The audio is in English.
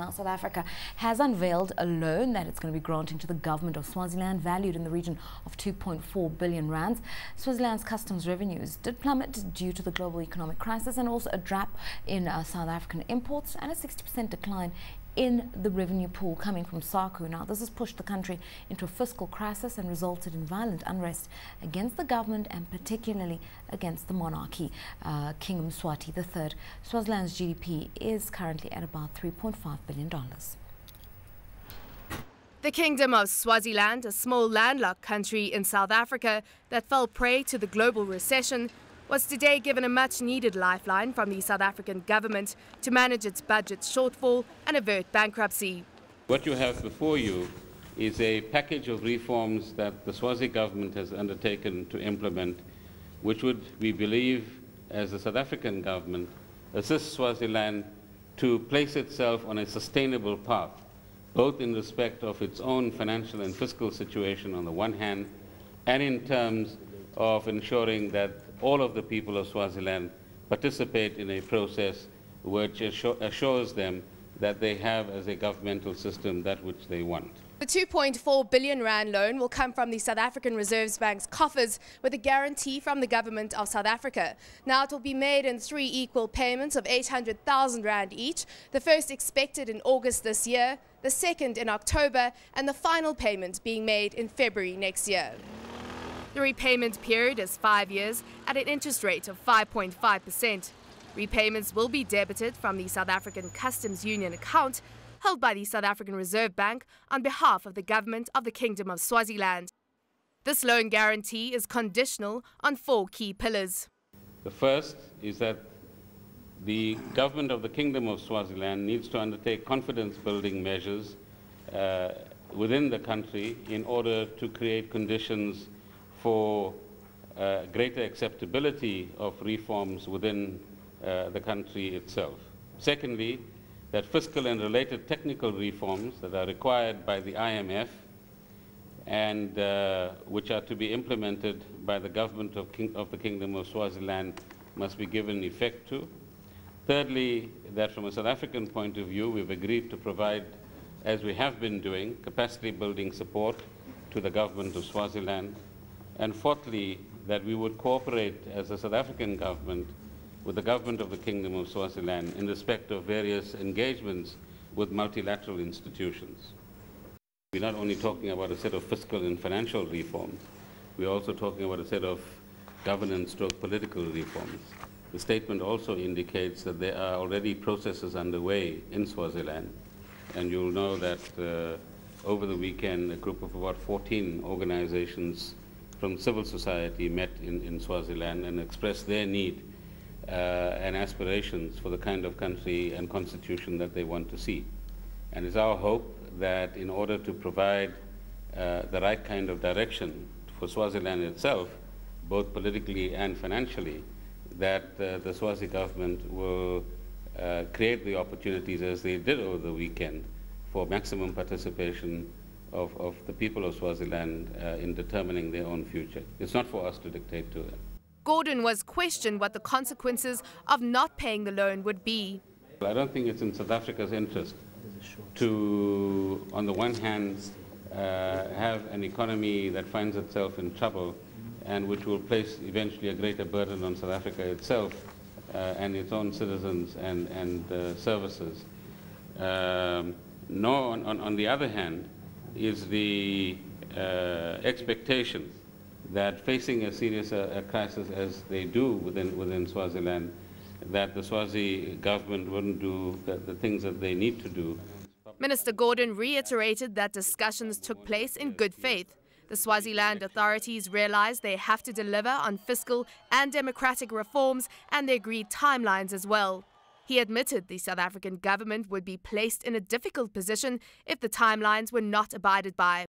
Now, South Africa has unveiled a loan that it's going to be granting to the government of Swaziland, valued in the region of 2.4 billion rands. Swaziland's customs revenues did plummet due to the global economic crisis and also a drop in South African imports and a 60% decline in the revenue pool coming from SACU. Now, this has pushed the country into a fiscal crisis and resulted in violent unrest against the government and particularly against the monarchy, King Mswati III. Swaziland's GDP is currently at about $3.5 billion. The Kingdom of Swaziland, a small landlocked country in South Africa that fell prey to the global recession, was today given a much-needed lifeline from the South African government to manage its budget shortfall and avert bankruptcy. What you have before you is a package of reforms that the Swazi government has undertaken to implement, which would, we believe, as the South African government, assist Swaziland to place itself on a sustainable path, both in respect of its own financial and fiscal situation on the one hand, and in terms of ensuring that all of the people of Swaziland participate in a process which assures them that they have as a governmental system that which they want. The 2.4 billion rand loan will come from the South African Reserve Bank's coffers with a guarantee from the government of South Africa. Now, it will be made in 3 equal payments of 800,000 rand each, the first expected in August this year, the second in October, and the final payment being made in February next year. The repayment period is 5 years at an interest rate of 5.5%. Repayments will be debited from the South African Customs Union account held by the South African Reserve Bank on behalf of the government of the Kingdom of Swaziland. This loan guarantee is conditional on 4 key pillars. The first is that the government of the Kingdom of Swaziland needs to undertake confidence-building measures within the country in order to create conditions for greater acceptability of reforms within the country itself. Secondly, that fiscal and related technical reforms that are required by the IMF and which are to be implemented by the government of the Kingdom of Swaziland must be given effect to. Thirdly, that from a South African point of view, we've agreed to provide, as we have been doing, capacity building support to the government of Swaziland. And fourthly, that we would cooperate as a South African government with the government of the Kingdom of Swaziland in respect of various engagements with multilateral institutions. We're not only talking about a set of fiscal and financial reforms, we're also talking about a set of governance/political reforms. The statement also indicates that there are already processes underway in Swaziland, and you'll know that over the weekend a group of about 14 organizations from civil society met in Swaziland and expressed their need and aspirations for the kind of country and constitution that they want to see. And it's our hope that in order to provide the right kind of direction for Swaziland itself, both politically and financially, that the Swazi government will create the opportunities, as they did over the weekend, for maximum participation of the people of Swaziland in determining their own future. It's not for us to dictate to them. Gordon was questioned what the consequences of not paying the loan would be. I don't think it's in South Africa's interest to, on the one hand, have an economy that finds itself in trouble and which will place eventually a greater burden on South Africa itself and its own citizens and services. Nor, on the other hand, is the expectation that facing a serious crisis as they do within Swaziland, that the Swazi government wouldn't do the things that they need to do. Minister Gordon reiterated that discussions took place in good faith. The Swaziland authorities realized they have to deliver on fiscal and democratic reforms, and they agreed timelines as well. He admitted the South African government would be placed in a difficult position if the timelines were not abided by.